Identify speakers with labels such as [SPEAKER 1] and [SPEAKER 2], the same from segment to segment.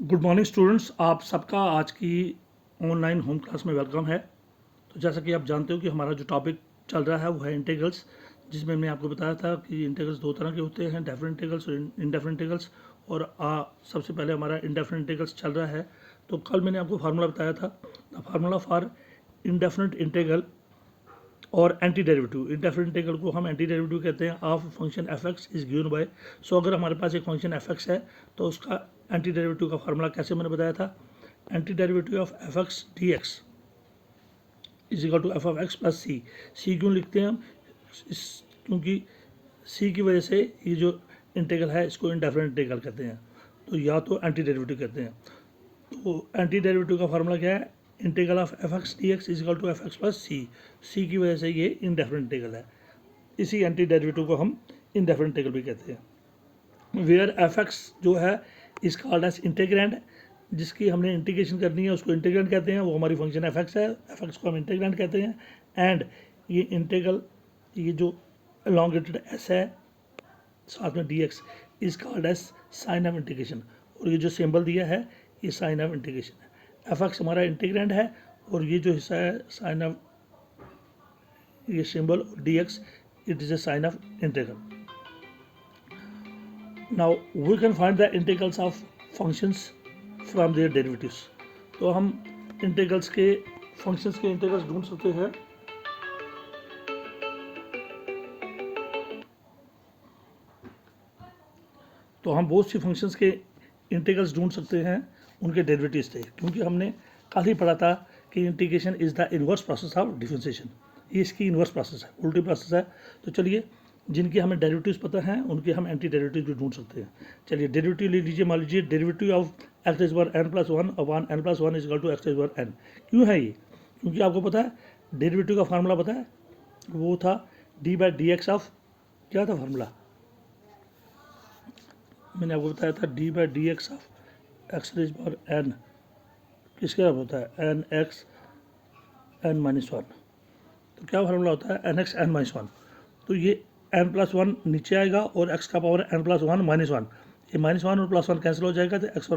[SPEAKER 1] Good morning students, आप सबका आज की ऑनलाइन होम क्लास में वेलकम है। तो जैसा कि आप जानते हो कि हमारा जो टॉपिक चल रहा है वो है इंटीग्रल्स, जिसमें मैंने आपको बताया था कि इंटीग्रल्स दो तरह के होते हैं, डेफिनेट इंटीग्रल्स और इनडेफिनेट इंटीग्रल्स। और सबसे पहले हमारा इंडेफिनेट इंटीग्रल्स चल रहा है। तो कल मैंने आपको फार्मूला बताया था, the formula for indefinite integral और एंटी डेरिवेटिव। इंडेफिनेट इंटीग्रल को हम एंटी डेरिवेटिव कहते हैं of function f x is given by. So अगर हमारे पास एक फंक्शन एफ एक्स है तो उसका एंटी डेरिवेटिव का फार्मूला कैसे मैंने बताया था, anti derivative of f x d x is equal to f of x plus c. C क्यों लिखते हैं हम, क्योंकि सी की वजह से ये जो इंटीग्रल है इसको इंडेफिनेट इंटीग्रल कहते हैं, तो या तो एंटी डेरिवेटिव कहते हैं। तो एंटी डेरिवेटिव का फार्मूला क्या है, integral of f x d x is equal to f x plus c. C की वजह से ये इंडेफिनेट इंटीग्रल है, इसी एंटी डेरिवेटिव को हम इंडेफिनेट इंटीग्रल भी कहते हैं। वेयर एफ एक्स जो है इस कॉल्ड एज इंटीग्रैंड, जिसकी हमने इंटीग्रेशन करनी है उसको इंटीग्रैंड कहते हैं, वो हमारी फंक्शन एफ एक्स है, एफ एक्स को हम इंटीग्रैंड कहते हैं। एंड ये इंटीग्रल, ये जो एलोंगेटेड एस है साथ में d x is called as sign of integration, और ये जो सिंबल दिया है ये साइन ऑफ इंटीग्रेशन है। एफ एक्स हमारा इंटीग्रैंड है और ये जो हिस्सा है साइन ऑफ, ये सिंबल और d x it is a sign of integral. Now we can find the integrals of functions from their derivatives. तो हम इंटीग्रल्स के फंक्शंस के इंटीग्रल्स ढूंढ सकते हैं। तो हम बहुत सी फंक्शंस के इंटीग्रल्स ढूंढ सकते हैं उनके डेरिवेटिव्स से, क्योंकि हमने कल ही पढ़ा था कि integration is the inverse process of differentiation. ये इसकी इन्वर्स प्रोसेस है, उल्टी प्रोसेस है। तो चलिए, जिनके हमें डेरिवेटिव्स पता हैं उनके हम एंटी डेरिवेटिव भी ढूंढ सकते हैं। चलिए डेरिवेटिव ले लीजिए, मान लीजिए derivative of x is bar n plus one upon n plus one is equal to x is bar n. क्यों है ये, क्योंकि आपको पता है डेरिवेटिव का फार्मूला पता है, वो था d by d x of, क्या था फार्मूला, मैंने आपको बताया था d by d x of x raise power n किसके बराबर होता है, n x n minus one. तो क्या फार्मूला होता है, n x n minus one. तो ये एन प्लस वन नीचे आएगा और एक्स का power n plus one minus one, ये माइनस वन और प्लस वन कैंसिल हो जाएगा तो एक्स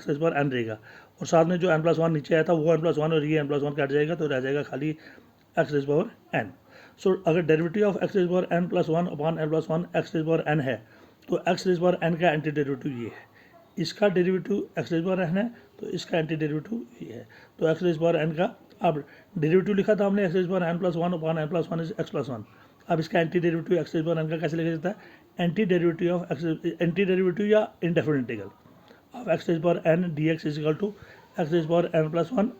[SPEAKER 1] रेज पावर एन रहेगा, और साथ में जो एन प्लस वन नीचे आया था वो एन प्लस वन और ये एन प्लस वन कट जाएगा तो रह जाएगा खाली x raise power n. So अगर derivative of x raise power n plus one upon n plus one x raise power n है, तो एक्स रेज पावर एन का एंटी डेरिवेटिव ये है, इसका derivative x raise power n है तो इसका एंटी डेरिवेटिव ये है। तो एक्स रेज पावर एन का, अब डेरिवेटिव लिखा था हमने x raise power n plus one upon n plus one is x plus one. अब इसका antiderivative x raise power n का कैसे लिखा जाता है, anti derivative of x, antiderivative या indefinite integral of x raise power n d x is equal to x raise power n plus one.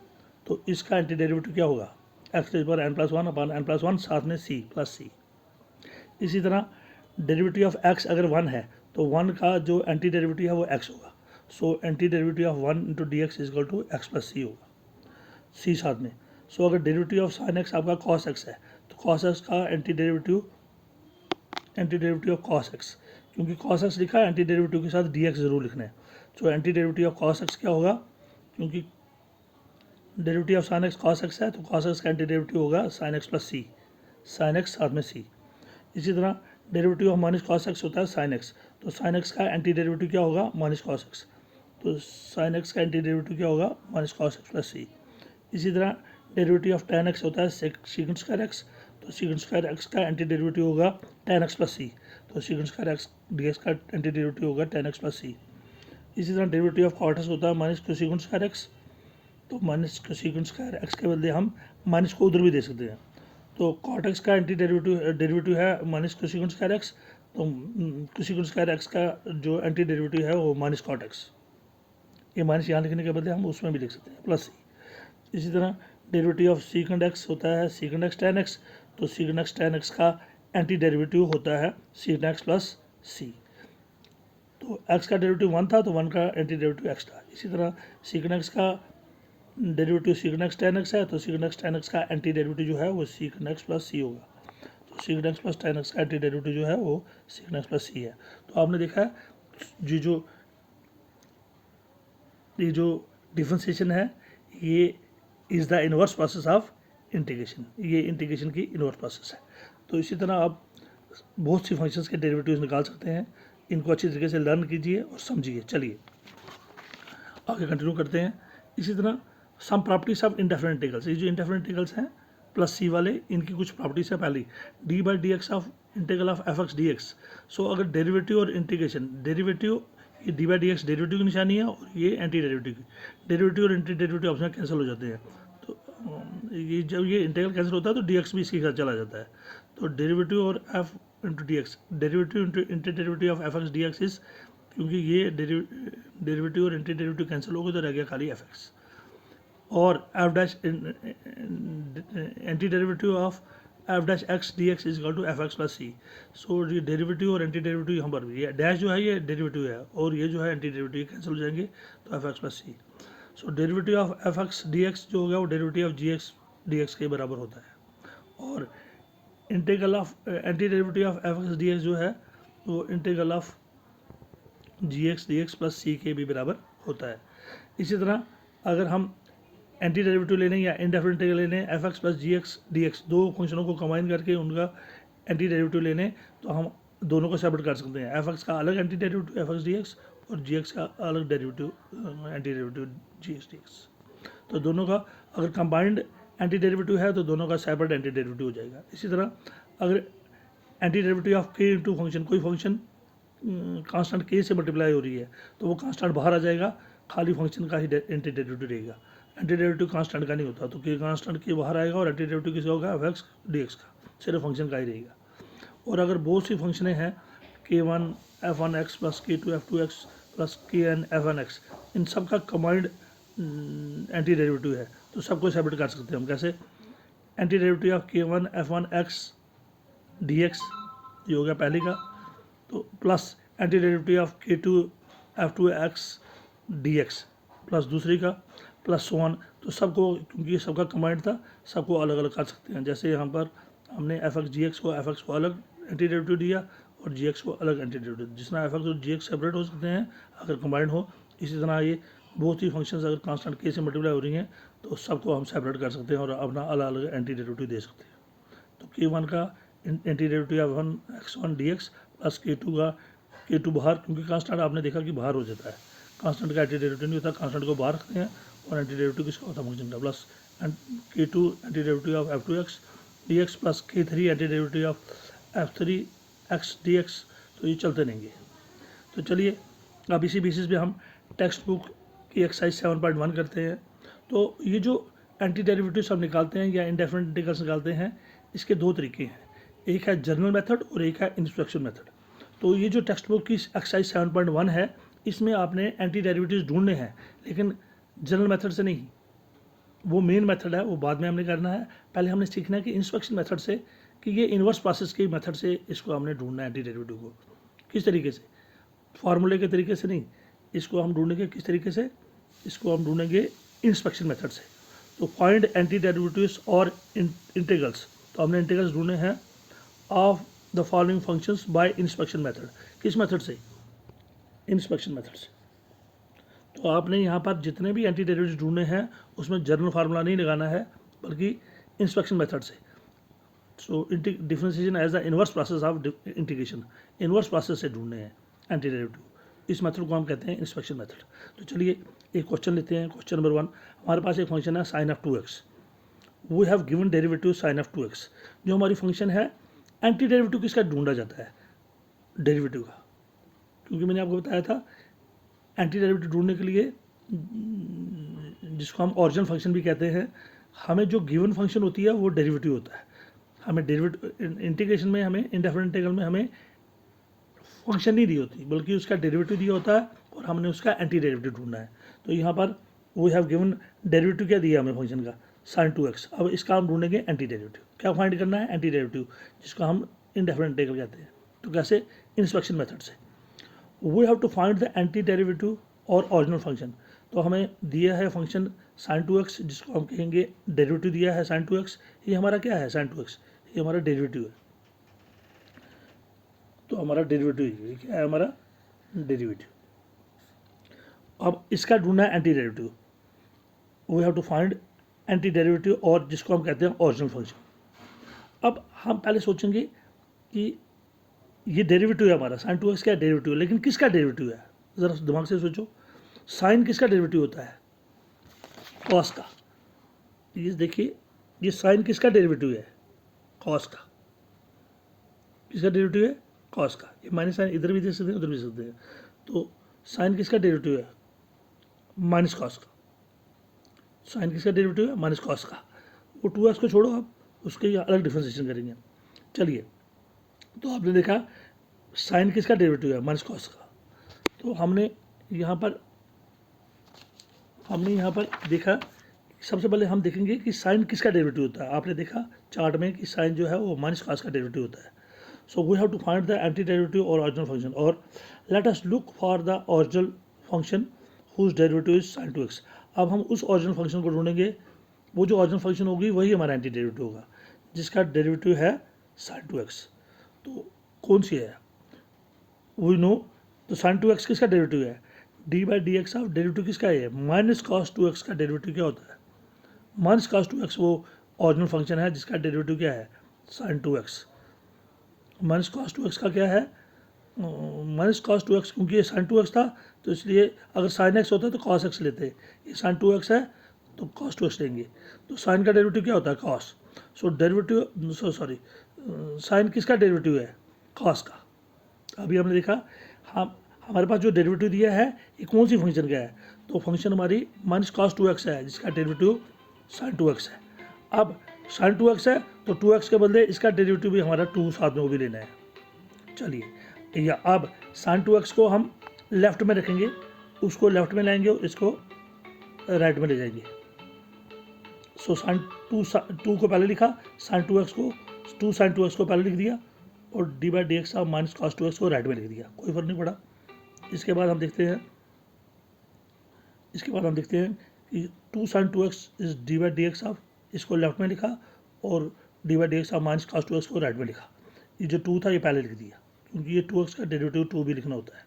[SPEAKER 1] तो इसका एंटी डेरिवेटिव क्या होगा, x raise power n plus one upon n plus one साथ में C plus सी। इसी तरह derivative of x अगर one है तो वन का जो एंटी डेरिवेटिव है वो एक्स होगा। So anti derivative of one into d x is equal to x plus सी होगा, सी साथ में। सो अगर डेरिवेटिव ऑफ साइन एक्स आपका कॉस एक्स है तो कॉस एक्स का anti derivative of cos x, क्योंकि कॉस एक्स लिखा है एंटी डेरिवेटिव के साथ डी एक्स जरूर लिखना है। So anti derivative of cos x क्या होगा, क्योंकि derivative of sine x cos x है तो कॉस एक्स का एंटी डेरिवेटिव होगा साइन एक्स प्लस सी, साइन एक्स साथ में सी। इसी तरह derivative of minus cos x होता है साइन एक्स, तो साइन एक्स का एंटी डेरिवेटिव क्या होगा, माइनस कॉस एक्स, तो साइन एक्स का एंटी डेरिवेटिव क्या होगा, माइनस कॉस एक्स प्लस सी। इसी तरह डेरिवेटिव ऑफ टेन एक्स होता है सेकंड स्क्वायर एक्स, तो सेकंड स्क्वायर एक्स का एंटी डेरिवेटिव होगा टेन एक्स प्लस सी, तो second square x d x का एंटी डेरिवेटिव होगा टेन एक्स प्लस सी। इसी तरह डेरिवेटिव ऑफ कॉट एक्स होता है माइनस कोसेकंड स्क्वायर एक्स, तो माइनस कोसेकंड स्क्वायर एक्स के बदले हम माइनस को उधर भी दे सकते हैं। तो कॉट एक्स का एंटी डेरिवेटिव है माइनस कोसेकंड स्क्वायर एक्स, तो कोसेकंड स्क्वायर एक्स का जो एंटी डेरिवेटिव है वो माइनस कॉट एक्स, ये माइनस यहाँ लिखने के बदले हम उसमें भी लिख सकते हैं प्लस सी। इसी तरह डेरिवेटिव ऑफ सीकंड एक्स होता है सीकंड एक्स टेन एक्स, तो सीकंड एक्स टेन एक्स का एंटी डेरिवेटिव होता है सीकंड एक्स प्लस सी। तो एक्स का डेरिवेटिव वन था तो वन का एंटी डेरिवेटिव एक्स था। इसी तरह सीकंड एक्स का derivative secant x ten x है, तो सीकंड एक्स टेन एक्स का एंटी डेरिवेटिव जो है वो सीकंड एक्स प्लस सी होगा, तो secant x plus ten x का एंटी डेरिवेटिव जो है वो सीकंड एक्स प्लस सी है। तो आपने देखा है ये जो डिफरेंशिएशन है ये is the inverse process of integration, ये इंटीग्रेशन की इन्वर्स प्रोसेस है। तो इसी तरह आप बहुत सी फंक्शंस के डेरिवेटिव्स निकाल सकते हैं, इनको अच्छी तरीके से लर्न कीजिए और समझिए। चलिए आगे कंटिन्यू करते हैं। इसी तरह some properties of indefinite integrals, ये जो इंडेफिनिट इंटीग्रल्स हैं प्लस सी वाले, इनकी कुछ प्रॉपर्टीज है। पहली d by d x of integral of f x d x. So अगर डेरिवेटिव और इंटीग्रेशन, डेरिवेटिव ये d by d x derivative की निशानी है और ये एंटी डेरिवेटिव की, डेरिवेटिव और एंटी डेरिवेटिव आपस में कैंसिल हो जाते हैं। तो ये जब ये इंटीग्रल कैंसिल होता है तो डी एक्स भी इसके साथ चला जाता है। तो डेरिवेटिव और f into d x, derivative into antiderivative of f x d x is, क्योंकि ये डेरिवेटिव और एंटी डेरिवेटिव कैंसिल हो गए तो रह गया खाली एफ एक्स। और f dash anti derivative of f dash x d x is equal to f x plus c. So ये डेरिवेटिव और एंटी डेरिवेटिव यहाँ पर भी, ये डैश जो है ये डेरिवेटिव है और ये जो है एंटी डेरिवेटिव कैंसिल हो जाएंगे तो f x plus c. So derivative of f x d x जो हो गया वो derivative of g x d x के बराबर होता है। और integral of anti derivative of f x d x जो है वो integral of g x d x plus c के भी बराबर होता है। इसी तरह अगर हम एंटी डेरिवेटिव लेने या इंडेफिनिट इंटीग्रल लेने एफ एक्स प्लस जी एक्स डी एक्स, दो फंक्शनों को कंबाइन करके उनका एंटी डेरिवेटिव लेने, तो हम दोनों को सेपरेट कर सकते हैं। एफ एक्स का अलग anti derivative F x d x और जी एक्स का अलग डेरिवेटिव एंटी डेरिवेटिव जी एक्स डी एक्स। तो दोनों का अगर कंबाइंड एंटी डेरिवेटिव है तो दोनों का सेपरेट एंटी डेरिवेटिव हो जाएगा। इसी तरह अगर एंटी डेरिवेटिव ऑफ के इंटू फंक्शन, कोई फंक्शन कांस्टेंट के से मल्टीप्लाई हो रही है तो वो कांस्टेंट बाहर आ जाएगा, खाली फंक्शन का ही एंटी डेरिवेटिव रहेगा। एंटी डेरिवेटिव कांस्टेंट का नहीं होता, तो के कांस्टेंट के बाहर आएगा और एंटी डेरिवेटिव किसका होगा, एफ एक्स डी एक्स का, सिर्फ फंक्शन का ही रहेगा। और अगर बहुत सी फंक्शनें हैं k one f one x plus k two f two x plus k n f one x, इन सब का कमांड एंटी डेरिवेटिव है तो सबको सेपरेट कर सकते हैं हम। कैसे, anti derivative of k one f one x d x ये हो गया पहले का, तो plus anti derivative of k two f two x d x plus दूसरी का प्लस वन, तो सबको क्योंकि सबका कमांड था सबको अलग अलग कर सकते हैं। जैसे यहाँ पर हमने एफ एक्स जी एक्स को एफ एक्स को अलग एंटी डेरिवेटिव दिया और जी एक्स को अलग एंटी डेरिवेटिव, जिस तरह एफ एक्स और जी एक्स सेपरेट हो सकते हैं अगर कम्बाइंड हो, इसी तरह ये बहुत ही फंक्शंस अगर कांस्टेंट के से मल्टीप्लाई हो रही हैं तो सबको हम सेपरेट कर सकते हैं और अपना अलग अलग एंटी डेरिवेटिव दे सकते हैं। तो के वन का एंटी डेरिवेटिव या one x one D x plus k to का, के टू बाहर, क्योंकि कांस्टेंट आपने देखा कि बाहर हो जाता है, कांस्टेंट का एंटी डेरिवेटिव नहीं होता, कांस्टेंट को बाहर रखते हैं और एंटी डेरिवेटिव किसका होता है, फंक्शन का, plus k two anti derivative of f two x d x plus k three anti derivative of f three x d x. तो ये चलते रहेंगे। तो चलिए अब इसी बेसिस पे हम टेक्स्ट बुक की एक्सरसाइज 7.1 करते हैं। तो ये जो एंटी डेरिवेटिव्स हम निकालते हैं या इंडेफिनिट इंटीग्रल्स निकालते हैं, इसके दो तरीके हैं, एक है जनरल मेथड और एक है इंस्पेक्शन मेथड। तो ये जो टेक्स्ट बुक की एक्सरसाइज 7.1 है इसमें आपने एंटी डेरिवेटिव्स ढूंढने हैं, लेकिन जनरल मेथड से नहीं, वो मेन मेथड है, वो बाद में हमने करना है। पहले हमने सीखना है कि इंस्पेक्शन मेथड से, कि ये इन्वर्स प्रोसेस की मेथड से इसको हमने ढूंढना है एंटी डेरिवेटिव को। किस तरीके से, फार्मूले के तरीके से नहीं, इसको हम ढूंढेंगे किस तरीके से, इसको हम ढूंढेंगे इंस्पेक्शन मेथड से। तो फाइंड एंटी डेरिवेटिव्स और इंटीग्रल्स, तो हमने इंटीग्रल्स ढूंढे हैं of the following functions bye inspection method. किस मेथड से, इंस्पेक्शन मेथड से। तो आपने यहाँ पर जितने भी एंटी डेरिवेटिव्स ढूंढने हैं उसमें जनरल फार्मूला नहीं लगाना है बल्कि इंस्पेक्शन मेथड से। So differentiation as the inverse process of integration, inverse process से ढूंढने हैं एंटी डेरिवेटिव, इस मेथड को हम कहते हैं इंस्पेक्शन मेथड। तो चलिए एक क्वेश्चन लेते हैं। क्वेश्चन नंबर 1, हमारे पास एक फंक्शन है sign of 2x, we have given derivative sine of 2x। जो हमारी फंक्शन है, एंटी डेरिवेटिव किसका ढूंढा जाता है, डेरिवेटिव का, क्योंकि मैंने आपको बताया था एंटी डेरिवेटिव ढूंढने के लिए, जिसको हम ओरिजिनल फंक्शन भी कहते हैं, हमें जो गिवन फंक्शन होती है वो डेरिवेटिव होता है। हमें डेरिवेटिव इंटीग्रेशन में, हमें इंडेफिनिट इंटीग्रल में हमें फंक्शन नहीं दी होती बल्कि उसका डेरिवेटिव दिया होता है और हमने उसका एंटी डेरिवेटिव ढूंढना है। तो यहाँ पर वी हैव गिवन डेरिवेटिव क्या दिया हमें फंक्शन का, साइन 2x। अब इसका हम ढूंढेंगे एंटी डेरिवेटिव। क्या फाइंड करना है, एंटी डेरिवेटिव, जिसको हम इंडेफिनिट इंटीग्रल कहते हैं। तो कैसे, इंस्पेक्शन मेथड से। We have to find the anti derivative और ओरिजिनल फंक्शन। तो हमें दिया है फंक्शन साइन 2x, जिसको हम कहेंगे डेरिवेटिव दिया है साइन 2x। ये हमारा क्या है, साइन 2x, ये हमारा डेरिवेटिव है। तो हमारा डेरिवेटिव ये क्या है, हमारा डेरिवेटिव। अब इसका ढूंढना है anti derivative. We have to find anti derivative और जिसको हम कहते हैं ओरिजिनल फंक्शन। अब हम पहले सोचेंगे कि ये डेरिवेटिव है हमारा, साइन 2x क्या डेरिवेटिव है, लेकिन किसका डेरिवेटिव है, ज़रा दिमाग से सोचो। साइन किसका डेरिवेटिव होता है? कॉस का। ये देखिए, ये साइन किसका डेरिवेटिव है? कॉस का। किसका डेरिवेटिव है? कॉस का। ये माइनस साइन इधर भी दे सकते हैं, उधर भी दे सकते हैं। तो साइन किसका डेरिवेटिव है? माइनस कॉस का। साइन किसका डेरिवेटिव है? माइनस कॉस का। वो 2x को छोड़ो, आप उसके अलग डिफ्रेंसिएशन करेंगे। चलिए, तो आपने देखा साइन किसका डेरिवेटिव है? माइनस कॉस का। तो हमने यहाँ पर देखा, सबसे पहले हम देखेंगे कि साइन किसका डेरिवेटिव होता है। आपने देखा चार्ट में कि साइन जो है वो माइनस कॉस का डेरिवेटिव होता है। So we have to find the anti derivative और ओरिजिनल फंक्शन, और let us look for the original function whose derivative is sine 2x। अब हम उस ओरिजिनल फंक्शन को ढूंढेंगे। वो जो ओरिजिनल फंक्शन होगी वही हमारा एंटी डेरिवेटिव होगा, जिसका डेरिवेटिव है साइन 2x। तो कौन सी है? वी नो, तो साइन 2x किसका डेरिवेटिव है? D by d x of derivative किसका है? माइनस कॉस 2x का डेरिवेटिव क्या होता है? माइनस कॉस 2x वो ओरिजिनल फंक्शन है जिसका डेरिवेटिव क्या है? Sign 2x। Minus cos 2x का क्या है? माइनस कॉस 2x, क्योंकि ये साइन 2x था तो इसलिए अगर साइन x होता है तो कॉस x लेते। ये साइन 2x है तो कॉस 2x लेंगे। तो साइन का डेरिवेटिव क्या होता है? कॉस। सो डेरिवेटिव, सॉरी, साइन किसका डेरिवेटिव है? कॉस का। अभी हमने देखा, हम हमारे पास जो डेरिवेटिव दिया है ये कौन सी फंक्शन का है? तो फंक्शन हमारी माइनस कॉस 2x है जिसका डेरिवेटिव साइन 2x है। अब साइन 2x है तो 2x के बदले इसका डेरिवेटिव भी हमारा 2 साथ में वो भी लेना है। चलिए, या अब साइन 2x को हम लेफ्ट में रखेंगे, उसको लेफ्ट में लाएंगे और इसको राइट में ले जाएंगे। सो साइन 2 को पहले लिखा, साइन 2x को 2 साइन 2x को पहले लिख दिया और d by d x of minus cos 2x को राइट में लिख दिया, कोई फर्क नहीं पड़ा। इसके बाद हम देखते हैं कि 2 sine 2x is d by d x of, इसको लेफ्ट में लिखा और d by d x of minus cos 2x को राइट में लिखा। ये जो 2 था ये पहले लिख दिया, क्योंकि ये 2x का डेरिवेटिव 2 भी लिखना होता है।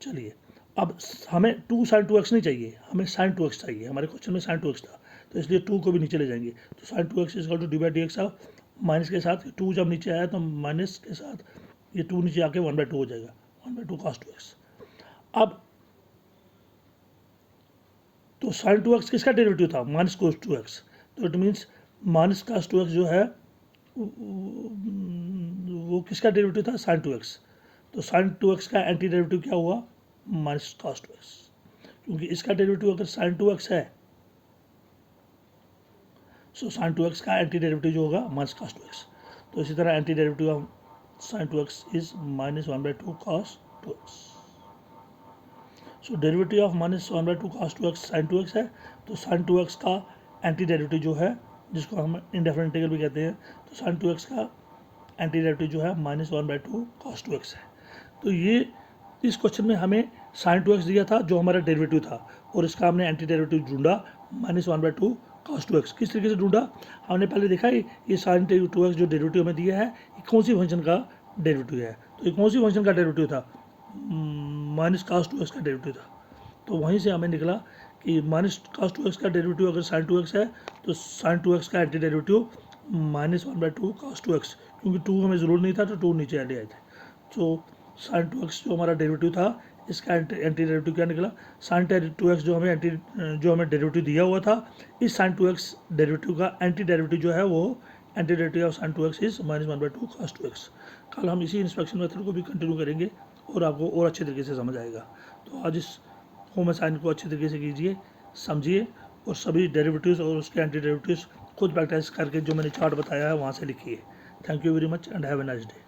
[SPEAKER 1] चलिए, अब हमें 2 साइन 2x नहीं चाहिए, हमें साइन 2x चाहिए। हमारे क्वेश्चन में साइन 2x था तो इसलिए 2 को भी नीचे ले जाएंगे। तो sine 2x is equal to d by d x of minus के साथ 2 जब नीचे आया तो माइनस के साथ ये 2 नीचे आके 1/2 हो जाएगा, 1/2 कॉस 2x। अब तो साइन 2x किसका डेरिवेटिव था? Minus cos 2x। तो it means minus cos 2x जो है वो किसका डेरिवेटिव था? Sign 2x। तो साइन 2x का एंटी डेरिवेटिव क्या हुआ? माइनस कॉस 2x, क्योंकि इसका डेरिवेटिव अगर साइन 2x है सो साइन 2x का एंटी डेरिवेटिव जो होगा माइनस कॉस 2x। तो इसी तरह anti derivative of sine 2x is minus 1/2 cos 2x। So derivative of minus 1/2 cos 2x sine 2x है। तो साइन 2x का एंटी डेरिवेटिव जो है, जिसको हम इंडेफिनिट इंटीग्रल भी कहते हैं, तो साइन 2x का एंटी डेरिवेटिव जो है माइनस 1/2 कॉस 2x है। तो ये इस क्वेश्चन में हमें साइन 2x दिया था जो हमारा डेरिवेटिव था, और इसका हमने एंटी डेरिवेटिव ढूंढा माइनस 1/2 कॉस 2x। किस तरीके से ढूंढा? हमने पहले देखा ये साइन 2x जो डेरिवेटिव हमें दिया है ये कौन सी फंक्शन का डेरिवेटिव है। तो ये कौन सी फंक्शन का डेरिवेटिव था? माइनस कॉस 2x का डेरिवेटिव था। तो वहीं से हमें निकला कि माइनस कॉस 2x का डेरिवेटिव अगर साइन 2x है तो साइन 2x का anti derivative minus 1/2 cos 2x, क्योंकि 2 हमें ज़रूर नहीं था तो 2 नीचे ऐड आए थे। तो साइन 2x जो हमारा डेरिवेटिव था इसका एंटी डेरिवेटिव क्या निकला? साइन 2x जो हमें डेरिवेटिव दिया हुआ था, इस साइन 2x डेरिवेटिव का एंटी डेरिवेटिव जो है वो anti derivative of sine 2x is minus 1/2 cos 2x। कल हम इसी इंस्पेक्शन मेथड को भी कंटिन्यू करेंगे और आपको और अच्छे तरीके से समझ आएगा। तो आज इस होम असाइन को अच्छे तरीके से कीजिए, समझिए, और सभी डेरिवेटिव्स और उसके एंटी डेरिवेटिव्स खुद प्रैक्टिस करके जो मैंने चार्ट बताया है वहाँ से लिखिए। Thank you very much and have a nice day.